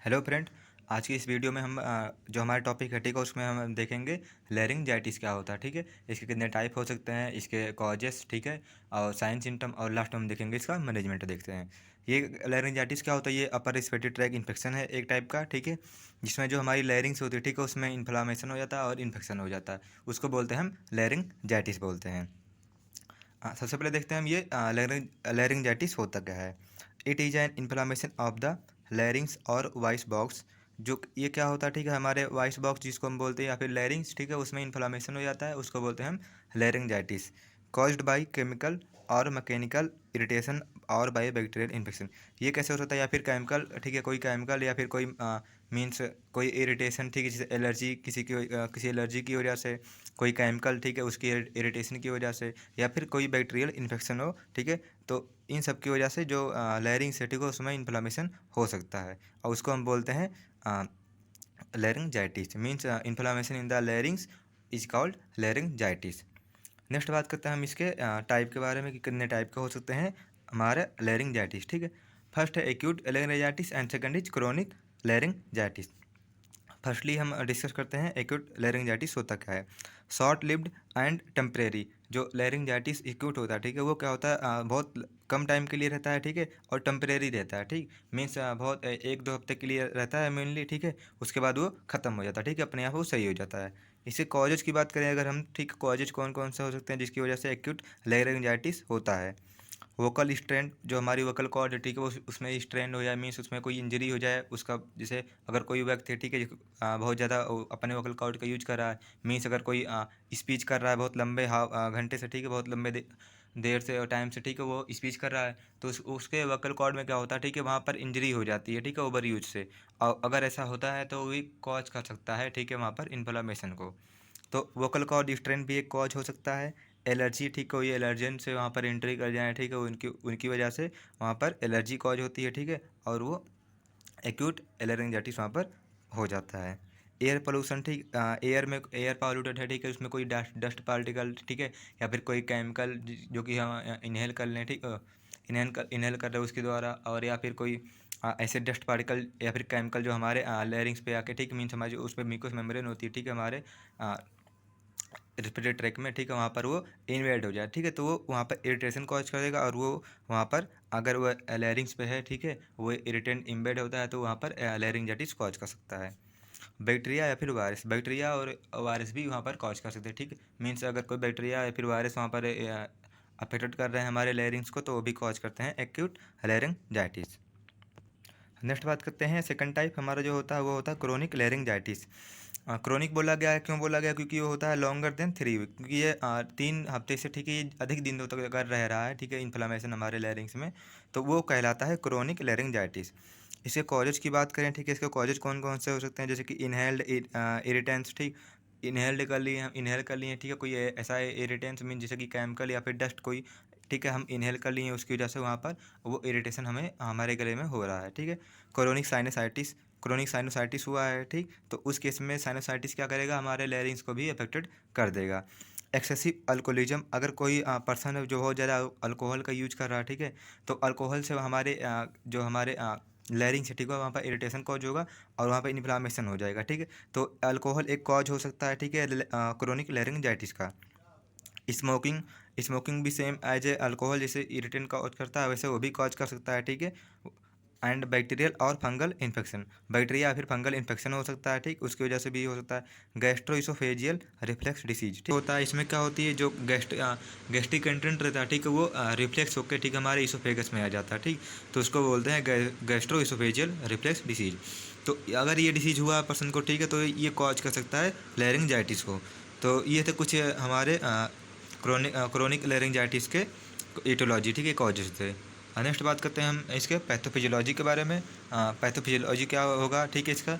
Hello friend. आज की इस वीडियो में हम जो हमारा टॉपिक है ठीक है उसमें हम देखेंगे लेरिंजाइटिस क्या होता है। ठीक है, इसके कितने टाइप हो सकते हैं, इसके कॉजेस, ठीक है, और साइन सिम्टम, और लास्ट में हम देखेंगे इसका मैनेजमेंट देखते हैं। ये लेरिंजाइटिस क्या होता है? ये अपर रिस्पिरेटरी ट्रैक इन्फेक्शन है एक टाइप का, ठीक है, जिसमें जो हमारी लेरिंग्स होती है ठीक है उसमें इन्फ्लामेशन हो जाता है और इन्फेक्शन हो जाता है। उसको बोलते हैं हम लेरिंजाइटिस बोलते हैं। सबसे पहले देखते हैं हम ये लेरिंजाइटिस होता क्या है। It is an inflammation of the larynx और वॉइस बॉक्स। जो ये क्या होता है ठीक है, हमारे वॉइस बॉक्स जिसको हम बोलते हैं या फिर लैरिंग्स, ठीक है, उसमें इन्फ्लामेशन हो जाता है, उसको बोलते हैं हम लेरिंजाइटिस। कॉज्ड बाई केमिकल और मैकेनिकल इरिटेशन और बाई बैक्टीरियल इन्फेक्शन। ये कैसे हो सकता है? या फिर केमिकल, ठीक है, कोई केमिकल या फिर कोई मीन्स कोई इरिटेशन, ठीक है, जैसे एलर्जी, किसी एलर्जी की वजह से, कोई केमिकल, ठीक है, उसकी इरिटेशन की वजह से, या फिर कोई बैक्टीरियल इन्फेक्शन हो, ठीक है। तो इन सब की वजह से जो लेयरिंग से, ठीक है, उसमें इन्फ्लामेशन हो सकता है और उसको हम बोलते हैं laryngitis. Means inflammation in the layerings is called laryngitis. Next बात करते हैं हम इसके टाइप के बारे में कि कितने टाइप के हो सकते हैं हमारे लेरिंजाइटिस। ठीक है, फर्स्ट है acute laryngitis and second is chronic laryngitis. Firstly हम डिस्कस करते हैं एक्यूट लेरिंजाइटिस होता क्या है। Short lived and temporary. जो लेरिंजाइटिस एक्यूट होता है, ठीक है, वो क्या होता है, बहुत कम टाइम के लिए रहता है, ठीक है, और टेम्परेरी रहता है। ठीक, मीन्स बहुत एक दो हफ्ते के लिए रहता है मेनली, ठीक है, उसके बाद वो ख़त्म हो जाता है, ठीक है, अपने आप वो सही हो जाता है। इसे कॉजेज की बात करें अगर हम, ठीक, कॉजेज कौन कौन से हो सकते हैं जिसकी वजह से एक्यूट लेरिंजाइटिस होता है। वोकल स्ट्रेन, जो हमारी वोकल कॉर्ड है, ठीक है, वो उसमें स्ट्रेन हो जाए, मीन्स उसमें कोई इंजरी हो जाए उसका, जैसे अगर कोई व्यक्ति है, ठीक है, बहुत ज़्यादा अपने वोकल कॉर्ड का यूज कर रहा है, मीन्स अगर कोई स्पीच कर रहा है बहुत लंबे घंटे से, ठीक है, बहुत लंबे देर से और टाइम से, ठीक है, वो स्पीच कर रहा है, तो उसके वोकल कॉर्ड में क्या होता है, ठीक है, वहाँ पर इंजरी हो जाती है, ठीक है, ओवर यूज से। और अगर ऐसा होता है तो वही कॉज कर सकता है, ठीक है, वहाँ पर इन्फ्लामेशन को। तो वोकल कॉर्ड स्ट्रेन भी एक कॉज हो सकता है। एलर्जी, ठीक, कोई एलर्जन से वहाँ पर एंट्री कर जाए, ठीक है, उनकी उनकी वजह से वहाँ पर एलर्जी कॉज होती है, ठीक है, और वो एक्यूट लेरिंजाइटिस वहाँ पर हो जाता है। एयर पोल्यूशन, ठीक, एयर में एयर पॉल्यूटेड है, ठीक है, उसमें कोई डस्ट डस्ट पार्टिकल, ठीक है, या फिर कोई केमिकल जो कि हम इनहेल कर लें, ठीक, इनहेल कर रहे हैं उसके द्वारा, और या फिर कोई ऐसे डस्ट पार्टिकल या फिर केमिकल जो हमारे लेयरिंग्स पे आके, ठीक, मीन्स हमारे जो उस पर म्यूकस मेम्ब्रेन होती है, ठीक है, हमारे रिस्पिरेटरी ट्रैक में, ठीक है, वहाँ पर वो इन्वेड हो जाए, ठीक है, तो वो वहाँ पर इरिटेशन कॉज कर देगा, और वो वहाँ पर अगर वो लेरिंग्स पे है, ठीक है, वो इरिटेंट इम्बेड होता है तो वहाँ पर लेरिंजाइटिस कॉज कर सकता है। बैक्टीरिया या फिर वायरस, बैक्टीरिया और वायरस भी वहाँ पर कॉज कर सकते हैं, ठीक है, मीन्स अगर कोई बैक्टीरिया या फिर वायरस वहाँ पर अफेक्टेड कर रहे हैं हमारे लेरिंग्स को, तो वो भी कॉज करते हैं एक्यूट लेरिंजाइटिस। नेक्स्ट बात करते हैं सेकंड टाइप हमारा जो होता है वो होता है क्रोनिक लेरिंजाइटिस। क्रोनिक बोला गया है, क्यों बोला गया? क्योंकि वो होता है लॉन्गर देन 3 वीक, क्योंकि ये 3 हफ्ते से, ठीक है, ये अधिक दिनों तक अगर रह रहा है, ठीक है, इन्फ्लामेशन हमारे लेरिंग्स में, तो वो कहलाता है क्रोनिक लेरिंजाइटिस। इसके कॉजेज की बात करें, ठीक है, इसके कॉजेज कौन कौन से हो सकते हैं, जैसे कि इनहेल्ड इरिटेंट्स, ठीक, इनहेल्ड कर लिए, हम इनहेल कर लिए, ठीक है, कोई ऐसा इरिटेंट्स मीन जैसे कि केमिकल या फिर डस्ट कोई, ठीक है, हम इनहेल कर लिए, उसकी वजह से वहाँ पर वो इरिटेशन हमें हमारे गले में हो रहा है, ठीक है। क्रोनिक साइनोसाइटिस हुआ है, ठीक, तो उस केस में साइनोसाइटिस क्या करेगा, हमारे लेरिंग्स को भी अफेक्टेड कर देगा। एक्सेसिव अल्कोहलिज्म, अगर कोई पर्सन है जो बहुत ज़्यादा अल्कोहल का यूज कर रहा है, ठीक है, तो अल्कोहल से हमारे जो हमारे लेरिंग से, ठीक है, वहाँ पर इरिटेशन कॉज होगा और वहाँ पर इन्फ्लामेशन हो जाएगा, ठीक है। तो अल्कोहल एक कॉज हो सकता है, ठीक है, क्रोनिक लेरिंजाइटिस का। स्मोकिंग, स्मोकिंग भी सेम एज ए अल्कोहल जैसे इरिटेंट कॉज करता है, वैसे वो भी कॉज कर सकता है, ठीक है। एंड बैक्टीरियल और फंगल इन्फेक्शन, बैक्टीरिया या फिर फंगल इन्फेक्शन हो सकता है, ठीक, उसकी वजह से भी हो सकता है। गैस्ट्रोइसोफेजियल रिफ्लेक्स डिसीज, ठीक होता है, इसमें क्या होती है, जो गैस्ट्रिक कंटेंट रहता है, ठीक है, वो रिफ्लेक्स होकर, ठीक, हमारे इसोफेगस में आ जाता है, ठीक, तो उसको बोलते हैं गैस्ट्रोइसोफेजियल रिफ्लेक्स डिसीज। तो अगर ये डिसीज हुआ पर्सन को, ठीक है, तो ये कॉज कर सकता है लेरिंजाइटिस को। तो ये थे कुछ हमारे क्रोनिक लेरिंजाइटिस के एटियोलॉजी, ठीक है, कॉजेज थे। नेक्स्ट बात करते हैं हम इसके पैथोफिजियोलॉजी के बारे में। पैथोफिजियोलॉजी क्या होगा, ठीक है, इसका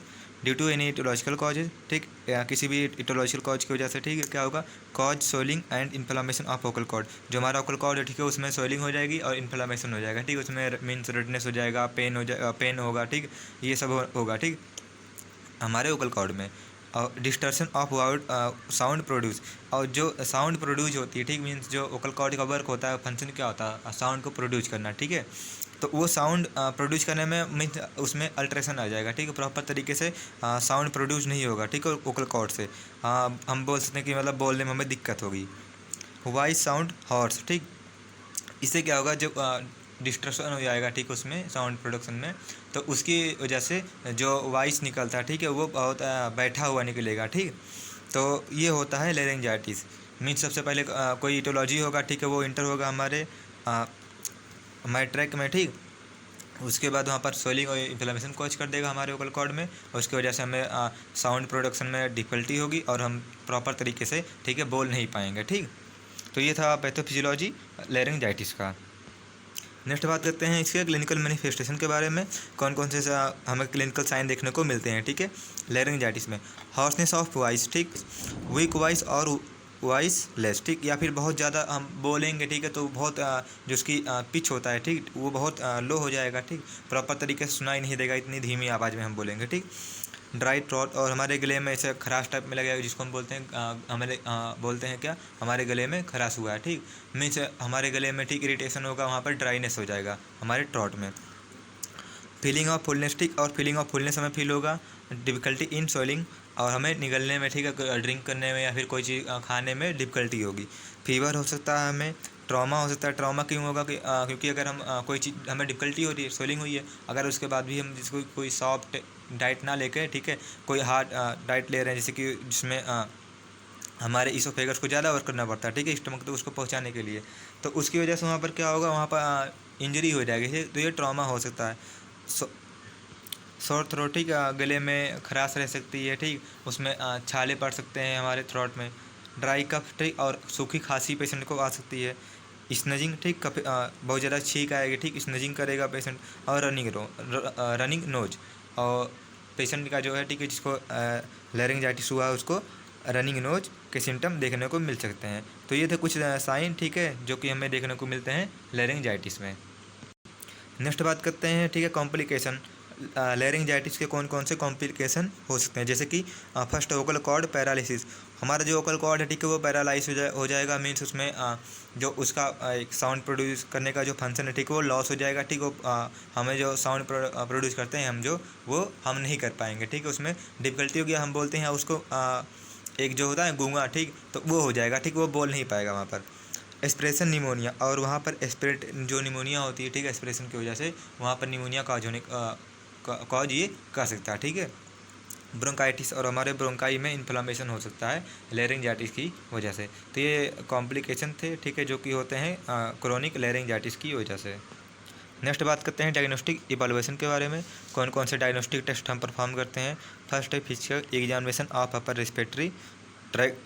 due to any aetiological causes, ठीक, किसी भी इटोलॉजिकल कॉज की वजह से, ठीक है, क्या होगा, cause swelling and inflammation of vocal cord. जो हमारा वोकल कॉर्ड है, ठीक है, उसमें सोइलिंग हो जाएगी और इन्फ्लामेशन हो जाएगा, ठीक, उसमें मीन्स रेडनेस हो जाएगा, पेन होगा, ठीक, ये सब होगा, ठीक, हमारे वोकल कॉर्ड में। और डिस्टर्शन ऑफ साउंड प्रोड्यूस, और जो साउंड प्रोड्यूस होती है, ठीक, मीन्स जो वोकल कॉर्ड का वर्क होता है, फंक्शन क्या होता है, साउंड को प्रोड्यूस करना, ठीक है, तो वो साउंड प्रोड्यूस करने में मीन्स उसमें अल्ट्रेशन आ जाएगा, ठीक है, प्रॉपर तरीके से साउंड प्रोड्यूस नहीं होगा, ठीक है, वोकल कॉर्ड से। हम बोल सकते हैं कि मतलब बोलने में हमें दिक्कत होगी। वॉइस साउंड हॉर्स, ठीक, इससे क्या होगा, जब डिस्ट्रक्शन हो जाएगा, ठीक, उसमें साउंड प्रोडक्शन में, तो उसकी वजह से जो वॉइस निकलता है, ठीक है, वो बहुत बैठा हुआ निकलेगा, ठीक। तो ये होता है लेरिंजाइटिस। मीन्स सबसे पहले कोई इटोलॉजी होगा, ठीक है, वो इंटर होगा हमारे ट्रैक में, ठीक। उसके बाद वहाँ पर स्वेलिंग और इन्फ्लेमेशन कॉज कर देगा हमारे वोकल कॉर्ड में, और उसकी वजह से हमें साउंड प्रोडक्शन में डिफ़िकल्टी होगी और हम प्रॉपर तरीके से, ठीक है, बोल नहीं पाएंगे, ठीक। तो ये था पैथोफिजियोलॉजी लेरिंजाइटिस का। नेक्स्ट बात करते हैं इसके क्लिनिकल मैनिफेस्टेशन के बारे में, कौन कौन से हमें क्लिनिकल साइन देखने को मिलते हैं, ठीक है, लेरिंजाइटिस में। हॉर्सनेस ऑफ वॉइस, ठीक, वीक वॉइस और वॉइस लेस, ठीक, या फिर बहुत ज़्यादा हम बोलेंगे, ठीक है, तो बहुत जो उसकी पिच होता है, ठीक, वो बहुत लो हो जाएगा, ठीक, प्रॉपर तरीके से सुनाई नहीं देगा, इतनी धीमी आवाज़ में हम बोलेंगे, ठीक। ड्राई थ्रोट, और हमारे गले में ऐसे खराश टाइप में लगेगा, जिसको हम बोलते हैं बोलते हैं क्या, हमारे गले में खराश हुआ है, ठीक, मीन्स हमारे गले में, ठीक, इरिटेशन होगा, वहाँ पर ड्राइनेस हो जाएगा हमारे थ्रोट में। फीलिंग ऑफ फुलनेस, ठीक, और फीलिंग ऑफ फुलनेस हमें फील होगा। डिफ़िकल्टी इन स्वेलिंग, और हमें निगलने में, ठीक है, ड्रिंक करने में या फिर कोई चीज़ खाने में डिफ़िकल्टी होगी। फीवर हो सकता है हमें। ट्रॉमा हो सकता है। ट्रॉमा क्यों होगा कि क्योंकि अगर हम कोई चीज़ हमें डिफ़िकल्टी हो रही है, स्वेलिंग हुई है, अगर उसके बाद भी हम जिसको कोई सॉफ्ट डाइट ना लेके, ठीक है, कोई हार्ड डाइट ले रहे हैं, जैसे कि जिसमें हमारे इसोफेगस को ज़्यादा वर्क करना पड़ता है, ठीक है, स्टमक तक उसको पहुंचाने के लिए, तो उसकी वजह से वहाँ पर क्या होगा, वहाँ पर इंजरी हो जाएगी, ठीक? तो ये ट्रॉमा हो सकता है। सोर थ्रोट, ठीक, गले में खराश रह सकती है, ठीक, उसमें छाले पड़ सकते हैं हमारे थ्रोट में। ड्राई कफ, ठीक, और सूखी खांसी पेशेंट को आ सकती है। स्नजिंग, ठीक, कफ बहुत ज़्यादा छींक आएगी, ठीक, स्नजिंग करेगा पेशेंट। और रनिंग नोज, और पेशेंट का जो है, ठीक है, जिसको लैरिंजाइटिस हुआ है, उसको रनिंग नोज के सिम्टम देखने को मिल सकते हैं। तो ये थे कुछ साइन, ठीक है, जो कि हमें देखने को मिलते हैं लैरिंजाइटिस में। नेक्स्ट बात करते हैं, ठीक है, कॉम्प्लिकेशन। लैरिंजाइटिस के कौन कौन से कॉम्प्लिकेशन हो सकते हैं, जैसे कि फर्स्ट वोकल कॉर्ड पैरालिसिस। हमारा जो वोकल कॉर्ड है, ठीक है, वो पैरालाइज हो जाएगा। मीन्स उसमें जो उसका एक साउंड प्रोड्यूस करने का जो फंक्शन है, ठीक है, वो लॉस हो जाएगा, ठीक, वो हमें जो साउंड प्रोड्यूस करते हैं वो हम नहीं कर पाएंगे, ठीक है, उसमें डिफिकल्टी होगी। हम बोलते हैं उसको एक जो होता है गूंगा, ठीक, तो वो हो जाएगा, ठीक, वो बोल नहीं पाएगा वहाँ पर। एस्पिरेशन निमोनिया, और वहाँ पर एस्पिरेट जो निमोनिया होती है, ठीक है, एस्पिरेशन की वजह से वहाँ पर निमोनिया कॉज ये कर सकता है, ठीक है। ब्रोंकाइटिस, और हमारे ब्रोंकाई में इन्फ्लामेशन हो सकता है लैरिंजाइटिस की वजह से। तो ये कॉम्प्लिकेशन थे, ठीक है, जो कि होते हैं क्रोनिक लैरिंजाइटिस की वजह से। नेक्स्ट बात करते हैं डायग्नोस्टिक इवैल्यूएशन के बारे में, कौन कौन से डायग्नोस्टिक टेस्ट हम परफॉर्म करते हैं। फर्स्ट है physical examination of upper respiratory tract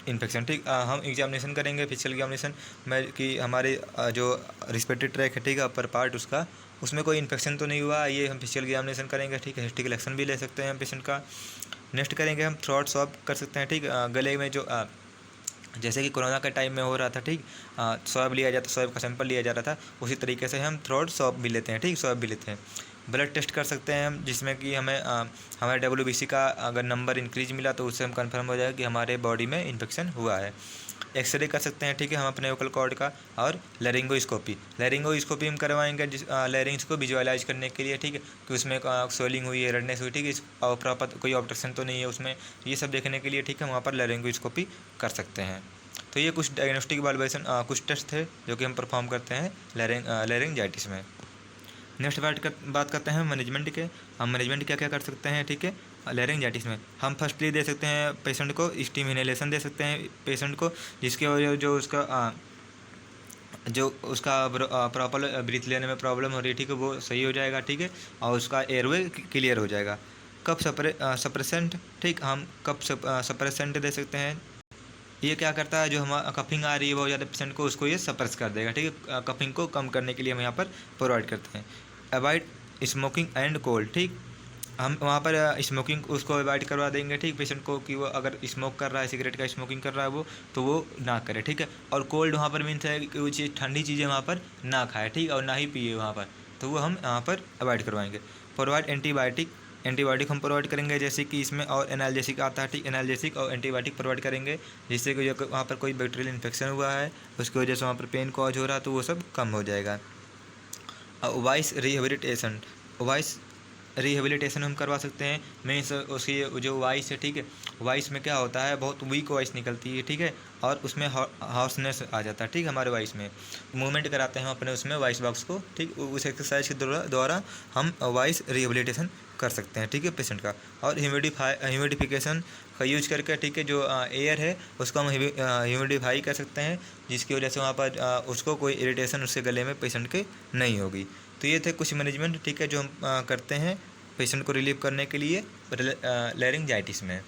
infection, ठीक, हम एग्जामिनेशन करेंगे फिजिकल एग्जामिनेशन में कि हमारे जो रिस्पिरेटरी ट्रैक है, ठीक है, अपर पार्ट उसका, उसमें कोई इन्फेक्शन तो नहीं हुआ, ये हम फिजिकल एग्जामिनेशन करेंगे, ठीक है। हिस्ट्री कलेक्शन भी ले सकते हैं हम पेशेंट का। नेक्स्ट करेंगे हम थ्रोट स्वैब कर सकते हैं, ठीक, गले में जो जैसे कि कोरोना के टाइम में हो रहा था, ठीक, स्वैब लिया जाता, स्वैब का सैंपल लिया जा रहा था, उसी तरीके से हम थ्रोट स्वैब भी लेते हैं, ठीक, स्वैब भी लेते हैं। ब्लड टेस्ट कर सकते हैं हम, जिसमें कि हमें हमारे WBC का अगर नंबर इंक्रीज मिला तो उससे हम कंफर्म हो जाएगा कि हमारे बॉडी में इन्फेक्शन हुआ है। एक्सरे कर सकते हैं, ठीक है, हम अपने वोकल कॉर्ड का। और लैरिंगोस्कोपी हम करवाएंगे लैरिंग्स को विजुअलाइज करने के लिए, ठीक है, कि उसमें स्वेलिंग हुई है, रेडनेस हुई, ठीक है, और प्रॉपर कोई ऑब्स्ट्रक्शन तो नहीं है उसमें, ये सब देखने के लिए, ठीक है, वहाँ पर लैरिंगोस्कोपी कर सकते हैं। तो ये कुछ डायग्नोस्टिक इवैल्यूएशन कुछ टेस्ट थे जो कि हम परफॉर्म करते हैं लैरिंजाइटिस में। नेक्स्ट बात करते हैं मैनेजमेंट के। हम मैनेजमेंट क्या क्या कर सकते हैं, ठीक है, लैरिंजाइटिस में। हम फर्स्टली दे सकते हैं पेशेंट को स्टीम इनहेलेशन दे सकते हैं पेशेंट को, जिसके वजह जो उसका प्रॉपर ब्रीथ लेने में प्रॉब्लम हो रही है, ठीक है, वो सही हो जाएगा, ठीक है, और उसका एयरवे क्लियर हो जाएगा। कफ सप्रेसेंट, ठीक, हम कफ सप्रेसेंट दे सकते हैं। ये क्या करता है, जो हम कफिंग आ रही है बहुत ज़्यादा पेशेंट को, उसको ये सप्रेस कर देगा, ठीक है, कफिंग को कम करने के लिए हम यहाँ पर प्रोवाइड करते हैं। अवॉइड स्मोकिंग एंड कोल्ड, ठीक, हम वहाँ पर स्मोकिंग उसको अवॉइड करवा देंगे, ठीक, पेशेंट को, कि वो अगर स्मोक कर रहा है, सिगरेट का स्मोकिंग कर रहा है वो, तो वो ना करे, ठीक है। और कोल्ड वहाँ पर मीन्स है कि वो चीज़ ठंडी चीज़ें वहाँ पर ना खाए, ठीक, और ना ही पिए वहाँ पर, तो वो हम यहाँ पर अवॉइड करवाएंगे। प्रोवाइड एंटीबायोटिक हम प्रोवाइड करेंगे, जैसे कि इसमें और एनाल्जेसिक आता है, ठीक, एनाल्जेसिक और एंटीबायोटिक प्रोवाइड करेंगे, जिससे कि जो वहाँ पर कोई बैक्टीरियल इन्फेक्शन हुआ है उसकी वजह से वहाँ पर पेन कॉज हो रहा है, तो वो सब कम हो जाएगा। वॉइस रिहेबिलिटेशन, वॉइस रिहेबिलिटेशन हम करवा सकते हैं। मीन्स उसकी जो वॉइस है, ठीक है, वॉइस में क्या होता है, बहुत वीक वॉइस निकलती है, ठीक है, और उसमें हॉर्सनेस आ जाता है, ठीक है, हमारे वॉइस में मूवमेंट कराते हैं हम अपने उसमें वॉइस बॉक्स को, ठीक, उस एक्सरसाइज के द्वारा हम वॉइस रिहेबिलिटेशन कर सकते हैं, ठीक है, पेशेंट का। और ह्यूमिडिफिकेशन का यूज करके, ठीक है, जो एयर है उसको हम ह्यूमिडिफाई कर सकते हैं, जिसकी वजह से वहाँ पर उसको कोई इरिटेशन उसके गले में पेशेंट के नहीं होगी। तो ये थे कुछ मैनेजमेंट, ठीक है, जो हम करते हैं पेशेंट को रिलीव करने के लिए लैरिंजाइटिस में।